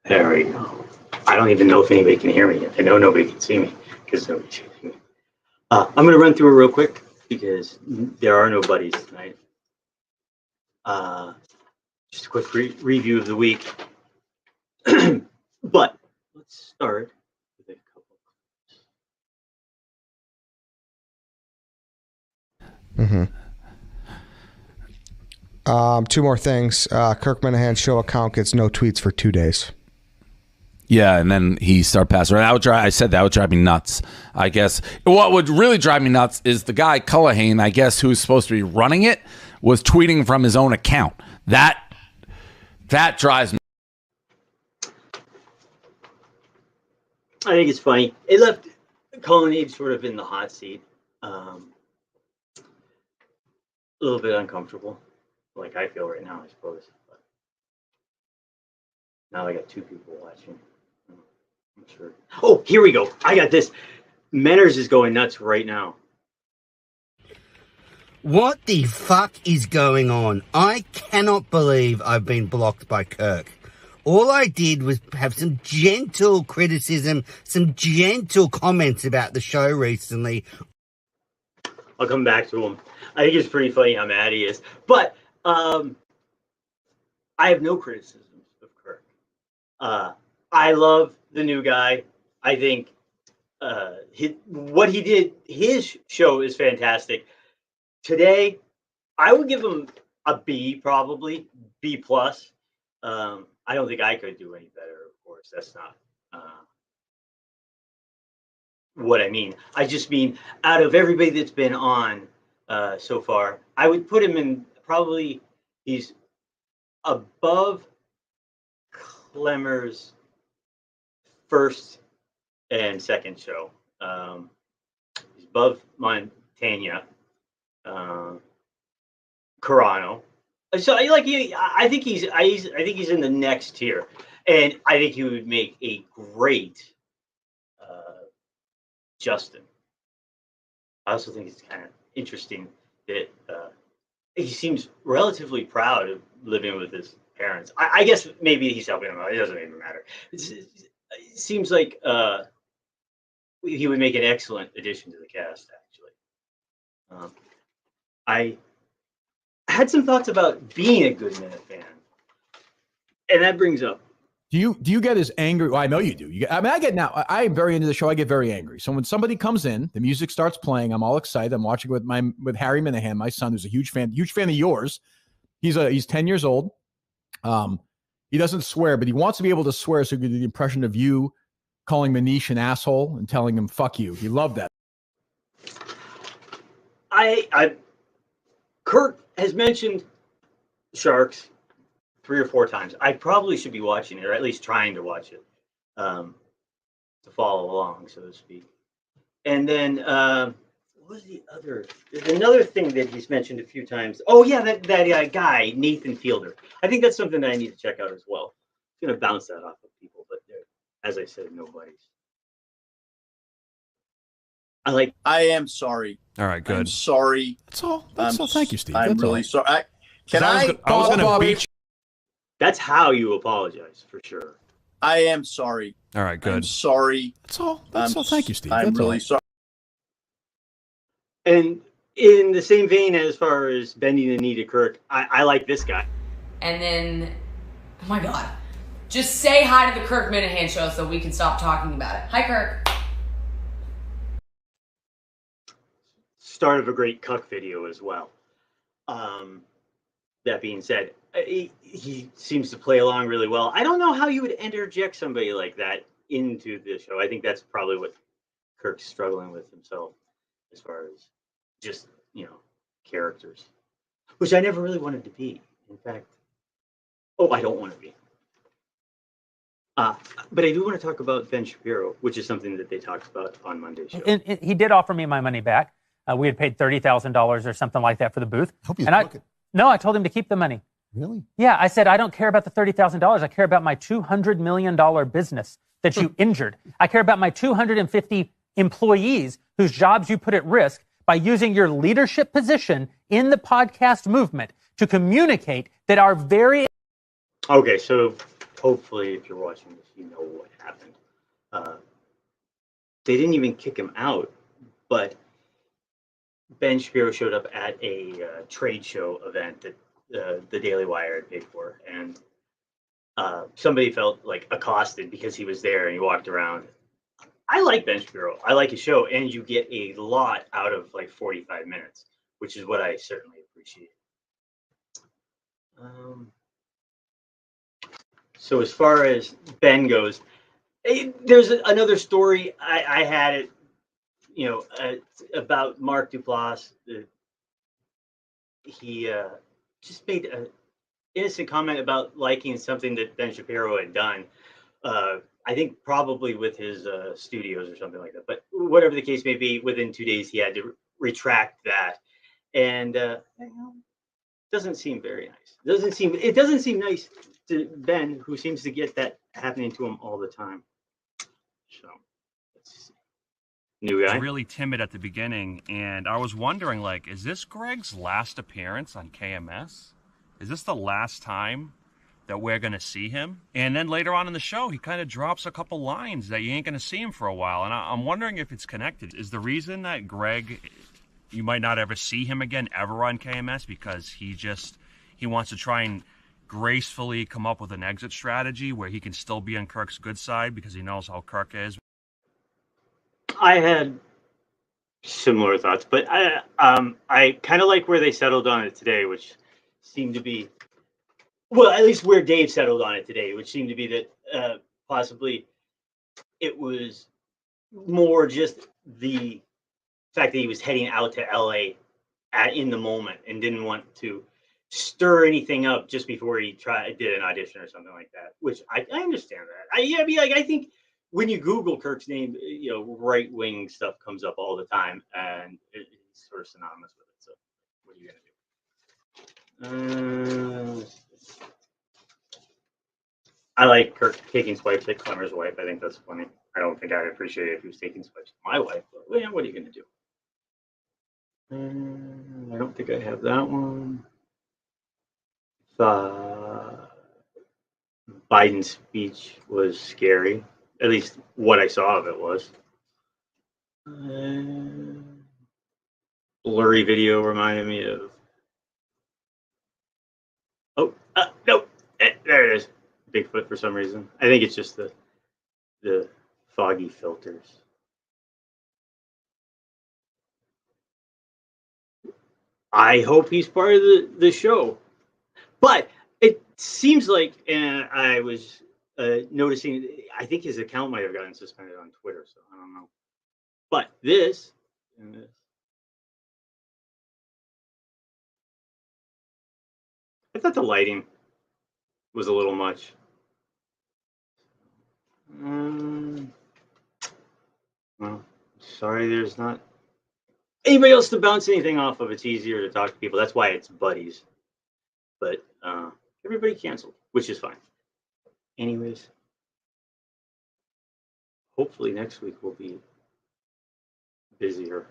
There we go. I don't even know if anybody can hear me. I know nobody can see me because nobody's hearing me. I'm going to run through it real quick because there are no buddies tonight. Just a quick review of the week. But let's start with a couple. Two more things. Kirk Minahan's show account gets no tweets for 2 days. Yeah, and then he started passing. I said that would drive me nuts. I guess what would really drive me nuts is the guy Culhane, I guess, who's supposed to be running it, was tweeting from his own account. That drives me. I think it's funny. It left Culhane sort of in the hot seat, a little bit uncomfortable, like I feel right now, I suppose. But now I got two people watching. I'm sure. Oh, here we go. I got this. Menners is going nuts right now. What the fuck is going on? I cannot believe I've been blocked by Kirk. All I did was have some gentle criticism, some gentle comments about the show recently. I'll come back to him. I think it's pretty funny how mad he is. But I have no criticisms of Kirk. I love the new guy. I think what he did, his show is fantastic. Today, I would give him a B, probably B plus. I don't think I could do any better. Of course, that's not what I mean. I just mean out of everybody that's been on so far, I would put him in probably he's above Clemmer's first and second show. He's above Montana. Carano. So I think he's in the next tier, and I think he would make a great Justin. I also think it's kind of interesting that he seems relatively proud of living with his parents. I guess maybe he's helping them out. It doesn't even matter. It seems like he would make an excellent addition to the cast, actually. I had some thoughts about being a Good Minute fan, and that brings up. Do you get as angry? Well, I know you do. I am very into the show. I get very angry. So when somebody comes in, the music starts playing. I'm all excited. I'm watching with Harry Minahan, my son, who's a huge fan of yours. He's 10 years old. He doesn't swear, but he wants to be able to swear, so he can do the impression of you calling Manish an asshole and telling him "fuck you." He loved that. Kurt has mentioned Sharks 3 or 4 times. I probably should be watching it, or at least trying to watch it, to follow along, so to speak. And then what was the other? There's another thing that he's mentioned a few times. Oh yeah, that guy Nathan Fielder. I think that's something that I need to check out as well. I'm gonna bounce that off of people, but as I said, nobody's. I am sorry. All right, good. I'm sorry. That's all. Thank you, Steve. I'm really sorry. I was going to beat you. That's how you apologize, for sure. I am sorry. All right, good. I'm sorry. That's all. Thank you, Steve. I'm really sorry. And in the same vein, as far as bending the knee to Kirk, I like this guy. And then, oh my God, just say hi to the Kirk Minahan show so we can stop talking about it. Hi, Kirk. Start of a great cuck video as well. That being said, he seems to play along really well. I don't know how you would interject somebody like that into the show. I think that's probably what Kirk's struggling with himself, as far as just, characters, which I never really wanted to be. In fact, I don't want to be. But I do want to talk about Ben Shapiro, which is something that they talked about on Monday's show. And he did offer me my money back. We had paid $30,000 or something like that for the booth. I told him to keep the money. Really? Yeah, I said, I don't care about the $30,000. I care about my $200 million business that you injured. I care about my 250 employees whose jobs you put at risk by using your leadership position in the podcast movement to communicate that our very... Okay, so hopefully, if you're watching this, you know what happened. They didn't even kick him out, but Ben Shapiro showed up at a trade show event that the Daily Wire had paid for, and somebody felt like accosted because he was there and he walked around. I like Ben Shapiro. I like his show, and you get a lot out of like 45 minutes, which is what I certainly appreciate. So as far as Ben goes, there's another story. I had it, about Mark Duplass. He just made an innocent comment about liking something that Ben Shapiro had done. I think probably with his studios or something like that. But whatever the case may be, within 2 days he had to retract that, and doesn't seem very nice. It doesn't seem nice to Ben, who seems to get that happening to him all the time. So, let's see. New guy. Really timid at the beginning, and I was wondering, like, is this Greg's last appearance on KMS? Is this the last time that we're going to see him? And then later on in the show, he kind of drops a couple lines that you ain't going to see him for a while, and I'm wondering if it's connected. Is the reason that Greg, you might not ever see him again ever on KMS because he wants to try and gracefully come up with an exit strategy where he can still be on Kirk's good side because he knows how Kirk is? I had similar thoughts, but I kind of like where they settled on it today, which seemed to be, well, at least where Dave settled on it today, which seemed to be that possibly it was more just the fact that he was heading out to LA in the moment and didn't want to stir anything up just before he did an audition or something like that, which I understand that. I think when you Google Kirk's name, right-wing stuff comes up all the time, and it's sort of synonymous with it. So, what are you gonna do? I like Kirk taking swipes at Clemmer's wife. I think that's funny. I don't think I'd appreciate it if he was taking swipes at my wife. But what are you gonna do? I don't think I have that one. Biden's speech was scary. At least what I saw of it was. Blurry video reminded me of. Oh, no. There it is. Bigfoot for some reason. I think it's just the foggy filters. I hope he's part of the show. But it seems like, and I was noticing, I think his account might have gotten suspended on Twitter, so I don't know. But this and this. I thought the lighting was a little much. Well, sorry, there's not anybody else to bounce anything off of. It's easier to talk to people. That's why it's buddies. But everybody canceled, which is fine. Anyways, hopefully next week will be busier.